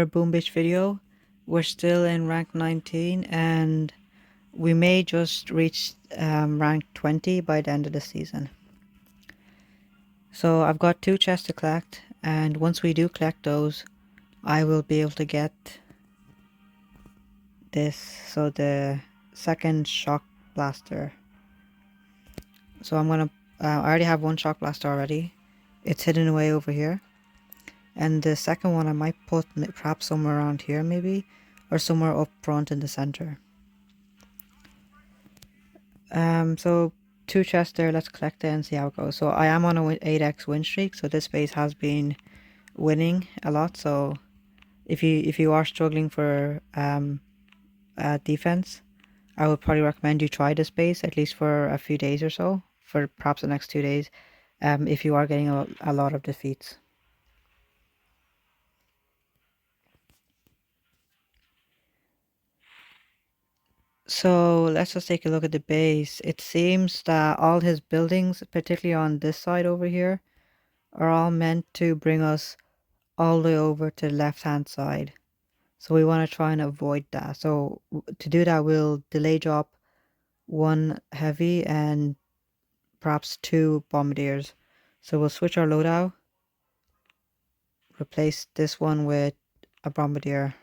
Boom Beach video. We're still in rank 19 and we may just reach rank 20 by the end of the season. So I've got 2 chests to collect, and once we do collect those, I will be able to get this, so the second shock blaster. So I'm gonna, I already have 1 shock blaster already. It's hidden away over here. And the second one I might put perhaps somewhere around here maybe, or somewhere up front in the center. So 2 chests there, let's collect it and see how it goes. So I am on a 8x win streak, so this base has been winning a lot. So if you are struggling for defense, I would probably recommend you try this base at least for a few days or so, for perhaps the next 2 days, if you are getting a lot of defeats. So let's just take a look at the base. It seems that all his buildings, particularly on this side over here, are all meant to bring us all the way over to the left hand side. So we want to try and avoid that. So to do that, we'll delay drop 1 heavy and perhaps 2 bombardiers. So we'll switch our loadout, replace this one with a bombardier,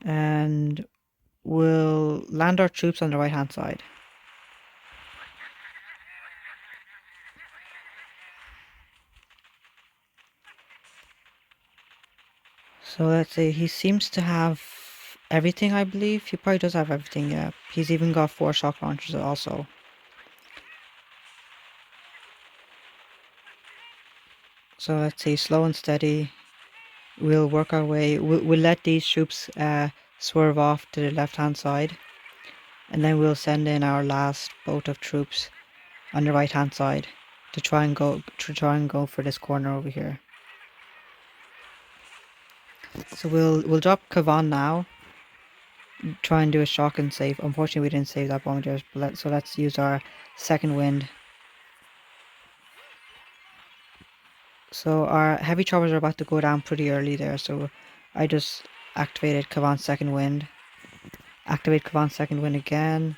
and we'll land our troops on the right hand side. So let's see, he seems to have everything, I believe. He probably does have everything, yeah. He's even got 4 shock launchers also. So let's see, slow and steady. We'll work our way. We'll let these troops swerve off to the left hand side. And then we'll send in our last boat of troops on the right hand side to try and go for this corner over here. So we'll drop Kavan now. Try and do a shock and save. Unfortunately, we didn't save that bombardier, so let's use our second wind. So our heavy choppers are about to go down pretty early there, so I just activated Kavan's second wind. Activate Kavan's second wind again.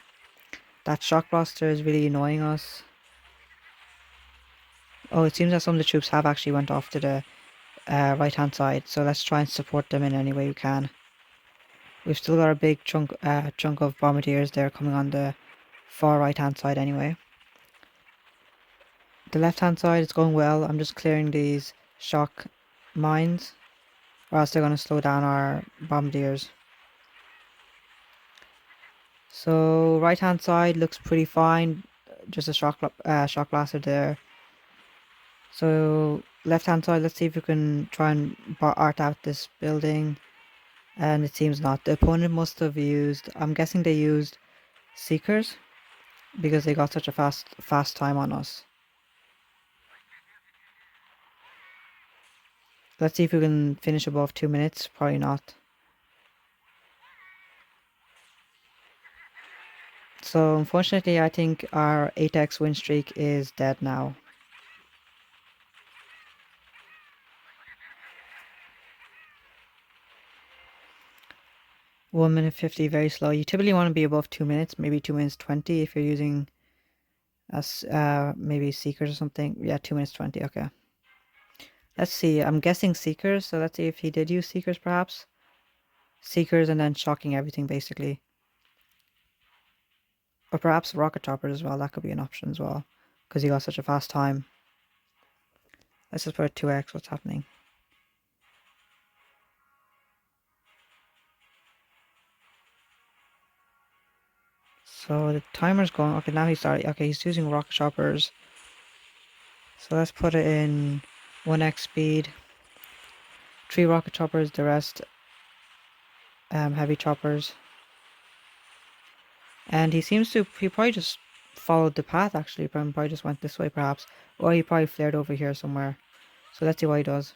That shock blaster is really annoying us. Oh, it seems that some of the troops have actually went off to the right hand side, so let's try and support them in any way we can. We've still got a big chunk of bombardiers there coming on the far right hand side anyway. The left hand side is going well. I'm just clearing these shock mines, or else they're going to slow down our bombardiers. So right hand side looks pretty fine, just a shock blaster there. So left hand side, let's see if we can try and art out this building, and it seems not. The opponent must have used, I'm guessing they used Seekers, because they got such a fast time on us. Let's see if we can finish above 2 minutes. Probably not. So unfortunately, I think our 8x win streak is dead now. 1 minute 50, very slow. You typically want to be above 2 minutes, maybe 2 minutes 20 if you're using maybe Seekers or something. Yeah, 2 minutes 20, okay. Let's see, I'm guessing Seekers, so let's see if he did use Seekers perhaps. Seekers and then shocking everything basically. Or perhaps rocket choppers as well, that could be an option as well, because he got such a fast time. Let's just put a 2x, what's happening? So the timer's going, okay, now he's starting, okay, he's using rocket choppers. So let's put it in 1x speed. 3 rocket choppers, the rest heavy choppers. And he probably just followed the path actually, probably just went this way perhaps. Or he probably flared over here somewhere. So let's see what he does.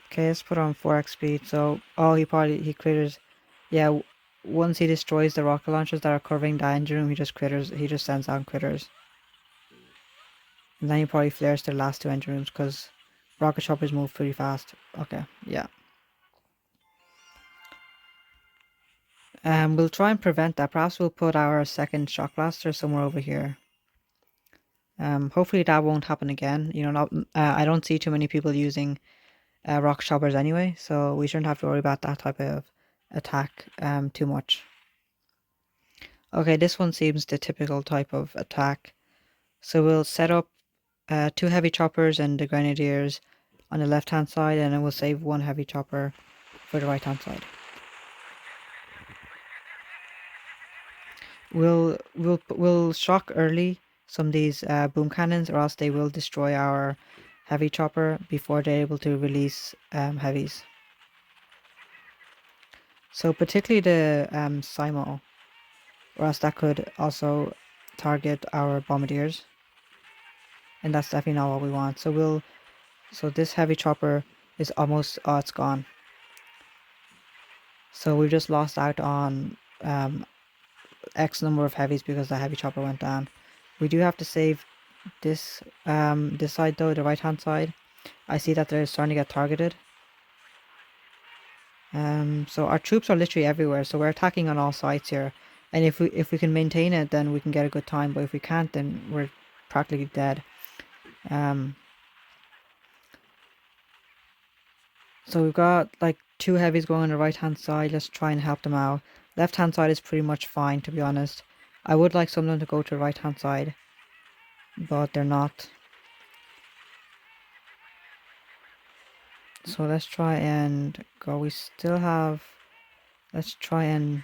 Okay, let's put on 4x speed. So, oh, he critters. Yeah, once he destroys the rocket launchers that are covering the engine room, he just sends down critters. And then he probably flares to the last two engine rooms because rocket choppers move pretty fast. Okay, yeah. We'll try and prevent that. Perhaps we'll put our second shock blaster somewhere over here. Hopefully that won't happen again. You know, I don't see too many people using rocket choppers anyway, so we shouldn't have to worry about that type of attack too much. Okay, this one seems the typical type of attack. So we'll set up two heavy choppers and the grenadiers on the left hand side, and then we'll save one heavy chopper for the right hand side. We'll shock early some of these boom cannons, or else they will destroy our heavy chopper before they're able to release heavies. So particularly the Simo, or else that could also target our bombardiers, and that's definitely not what we want. So this heavy chopper is almost, oh, it's gone. So we just lost out on X number of heavies because the heavy chopper went down. We do have to save this this side though, the right hand side. I see that they're starting to get targeted. So our troops are literally everywhere, so we're attacking on all sides here. And if we can maintain it, then we can get a good time. But if we can't, then we're practically dead. So we've got like two heavies going on the right hand side. Let's try and help them out. Left hand side is pretty much fine, to be honest. I would like some of them to go to the right hand side, but they're not. So let's try and go. We still have. Let's try and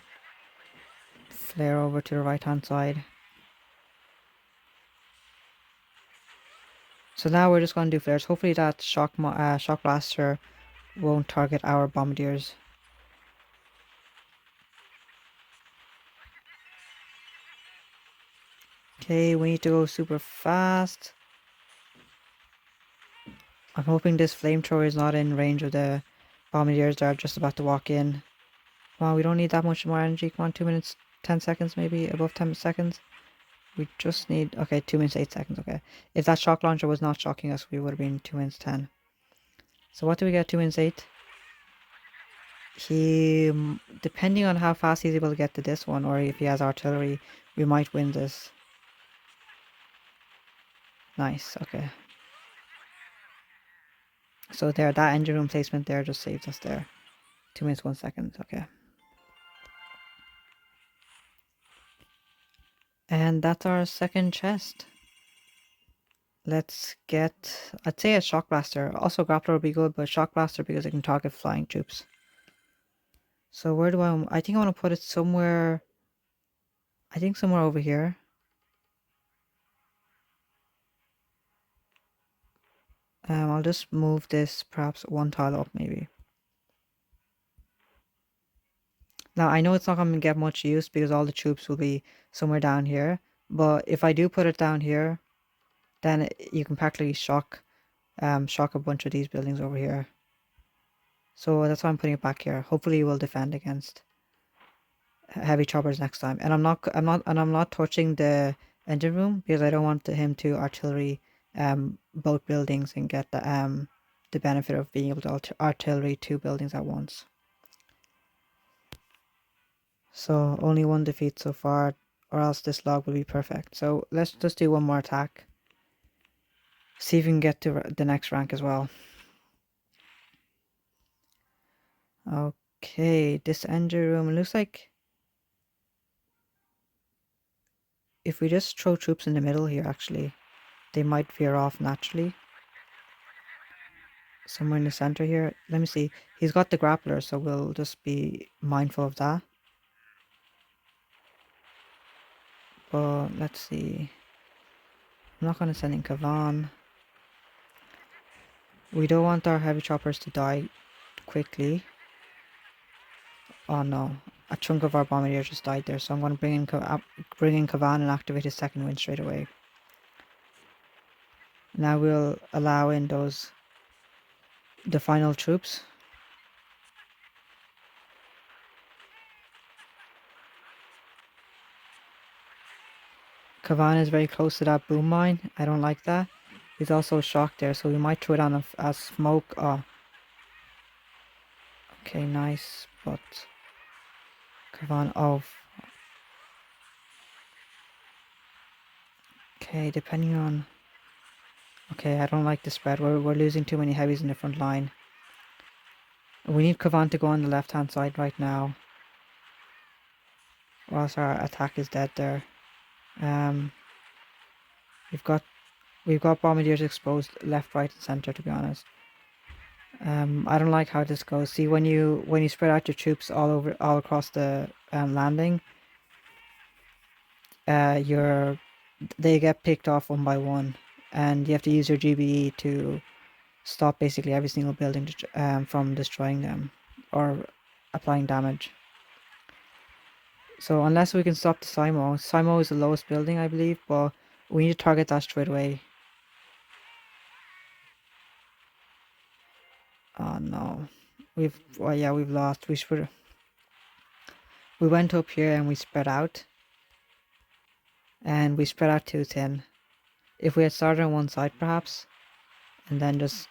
flare over to the right hand side. So now we're just going to do flares. Hopefully that shock blaster won't target our bombardiers. Okay, we need to go super fast. I'm hoping this flamethrower is not in range of the bombardiers that are just about to walk in. Come on, we don't need that much more energy. Come on, 2 minutes, 10 seconds maybe, above 10 seconds. We just need, okay, 2 minutes, 8 seconds, okay. If that shock launcher was not shocking us, we would have been 2 minutes, 10. So what do we get, 2 minutes, 8? He, depending on how fast he's able to get to this one, or if he has artillery, we might win this. Nice, okay. So there, that engine room placement there just saves us there. 2 minutes, 1 second, okay. And that's our second chest. Let's get, I'd say a shock blaster. Also grappler would be good, but shock blaster because it can target flying troops. So where do I think I want to put it somewhere, I think somewhere over here. I'll just move this perhaps one tile up maybe. Now I know it's not going to get much use because all the troops will be somewhere down here. But if I do put it down here, then you can practically shock a bunch of these buildings over here. So that's why I'm putting it back here. Hopefully it will defend against heavy choppers next time. And I'm not touching the engine room because I don't want him to artillery both buildings and get the benefit of being able to artillery two buildings at once. So only one defeat so far, or else this log will be perfect. So let's just do one more attack. See if we can get to the next rank as well. Okay, this engine room, it looks like if we just throw troops in the middle here, actually, they might veer off naturally. Somewhere in the center here. Let me see. He's got the grappler, so we'll just be mindful of that. But let's see. I'm not going to send in Kavan. We don't want our heavy choppers to die quickly. Oh no. A chunk of our bombardiers just died there, so I'm going to bring in Kavan and activate his second wind straight away. Now we'll allow in the final troops. Kavan is very close to that boom mine. I don't like that. He's also shocked there, so we might throw it on a smoke. Oh, okay, nice. But Kavan, oh, okay. Depending on. Okay, I don't like the spread. We're losing too many heavies in the front line. We need Kavan to go on the left hand side right now, or else our attack is dead there. Um, we've got bombardiers exposed left, right, and center. To be honest, I don't like how this goes. See, when you spread out your troops all across the landing, your they get picked off one by one, and you have to use your GBE to stop basically every single building from destroying them or applying damage. So unless we can stop the Simo is the lowest building, I believe, but we need to target that straight away. Oh no, we've lost. We went up here and we spread out, too thin. If we had started on one side, perhaps, and then just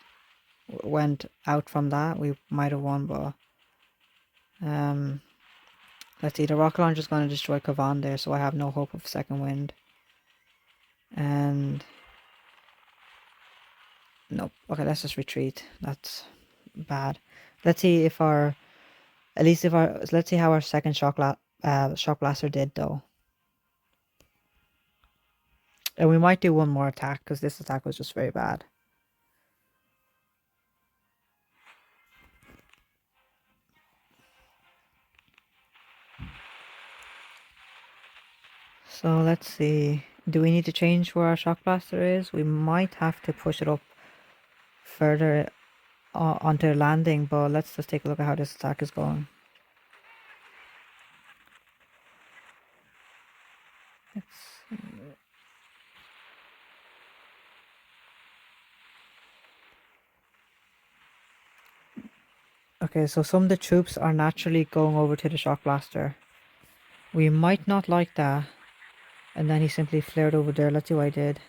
went out from that, we might have won. But let's see. The rocket launcher is going to destroy Kavan there, so I have no hope of second wind. And nope. Okay, let's just retreat. That's bad. Let's see if let's see how our second shock blaster did though. And we might do one more attack because this attack was just very bad. So let's see. Do we need to change where our shock blaster is? We might have to push it up further onto the landing, but let's just take a look at how this attack is going. Okay, so some of the troops are naturally going over to the shock blaster. We might not like that. And then he simply flared over there. Let's see what I did.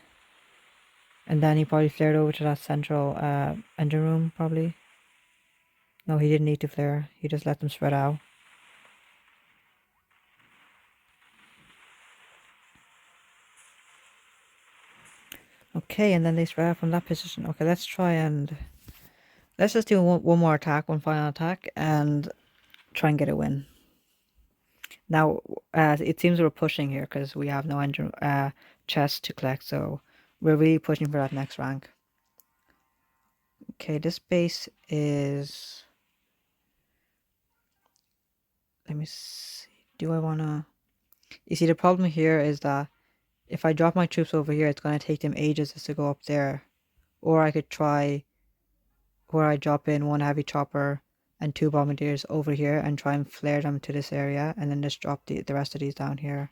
And then he probably flared over to that central engine room, probably. No, he didn't need to flare. He just let them spread out. Okay, and then they spread out from that position. Okay, let's just do one more attack, one final attack, and try and get a win. Now, it seems we're pushing here because we have no engine chests to collect, so we're really pushing for that next rank. Okay, this base is... Let me see. Do I want to... You see, the problem here is that if I drop my troops over here, it's going to take them ages just to go up there. Or I could try where I drop in one heavy chopper and two bombardiers over here and try and flare them to this area and then just drop the rest of these down here.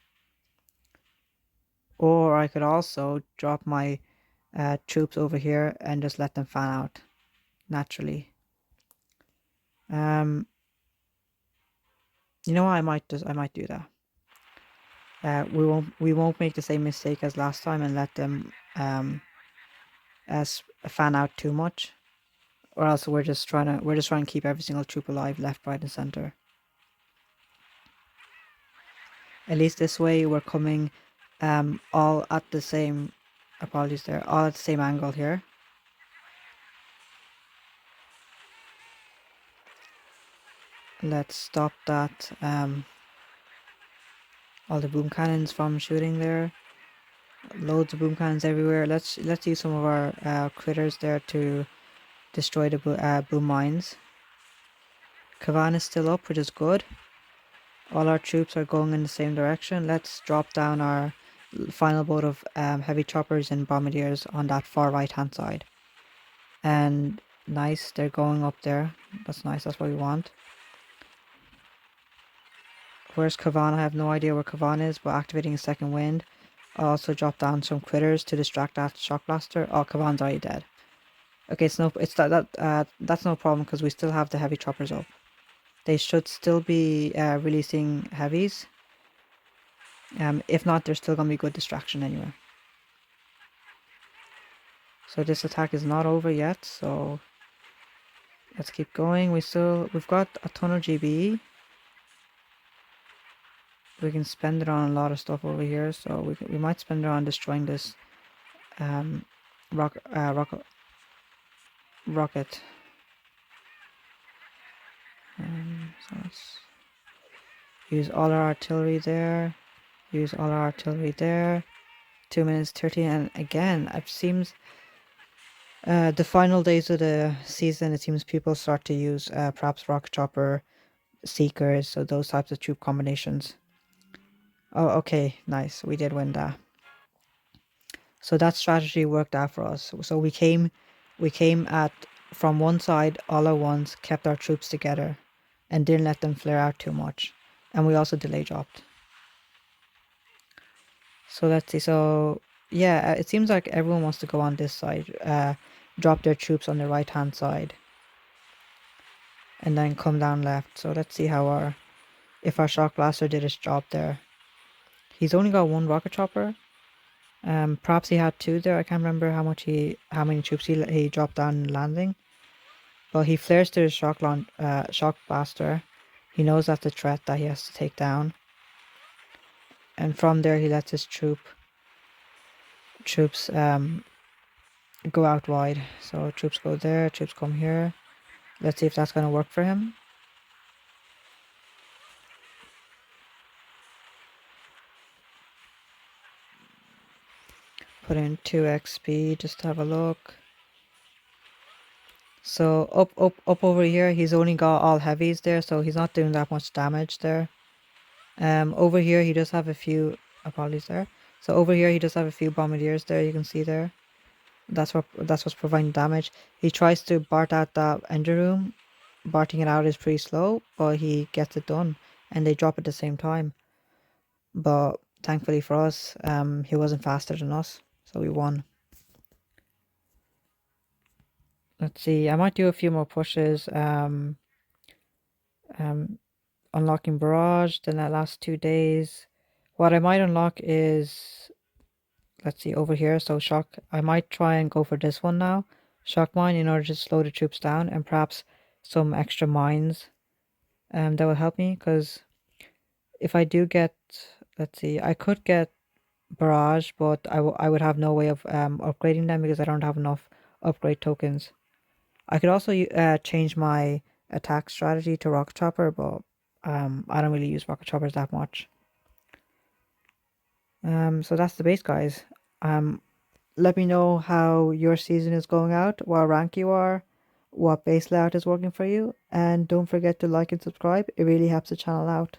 Or I could also drop my troops over here and just let them fan out naturally. You know what? I might do that. We won't make the same mistake as last time and let them fan out too much, or else we're just trying to keep every single troop alive, left, right, and center. At least this way we're coming all at the same. Apologies there, all at the same angle here. Let's stop that. All the boom cannons from shooting there. Loads of boom cannons everywhere. Let's use some of our critters there to destroy the boom mines. Kavan is still up, which is good. All our troops are going in the same direction. Let's drop down our final boat of heavy choppers and bombardiers on that far right hand side. And nice, they're going up there. That's nice, that's what we want. Where's Kavan? I have no idea where Kavan is, but activating a second wind. I'll also drop down some critters to distract that shock blaster. Oh, Kavan's already dead. Okay, that's no problem because we still have the heavy choppers up. They should still be releasing heavies. If not, there's still gonna be good distraction anyway. So this attack is not over yet, so let's keep going. We've got a ton of GB. We can spend it on a lot of stuff over here, so we might spend it on destroying this um rock rocket. So let's use all our artillery there. Use all our artillery there. 2 minutes 30, and again, it seems the final days of the season, it seems people start to use perhaps rocket chopper, seekers, so those types of troop combinations. Oh, okay, nice. We did win that. So that strategy worked out for us. So we came at from one side all at once, kept our troops together, and didn't let them flare out too much. And we also delay dropped. So let's see. So yeah, it seems like everyone wants to go on this side, drop their troops on the right hand side, and then come down left. So let's see how if our shock blaster did its job there. He's only got one rocket chopper. Perhaps he had two there. I can't remember how many troops he dropped down landing. But he flares to his shock blaster. He knows that's a threat that he has to take down. And from there he lets his troops go out wide. So troops go there, troops come here. Let's see if that's gonna work for him. Put in 2x speed just to have a look. So up over here, he's only got all heavies there, so he's not doing that much damage there. Over here he does have a few apologies there. So over here he does have a few bombardiers there, you can see there. That's what's providing damage. He tries to BART out that engine room. BARTing it out is pretty slow, but he gets it done, and they drop at the same time. But thankfully for us, he wasn't faster than us, so we won. Let's see, I might do a few more pushes. Unlocking barrage, then that last 2 days. What I might unlock is, let's see, over here. So shock, I might try and go for this one now. Shock mine in order to slow the troops down, and perhaps some extra mines that will help me, because if I do get, let's see, I could get barrage, but I would have no way of upgrading them because I don't have enough upgrade tokens. I could also change my attack strategy to rocket chopper, but I don't really use rocket choppers that much. So that's the base, guys. Let me know how your season is going out, what rank you are, what base layout is working for you, and don't forget to like and subscribe. It really helps the channel out.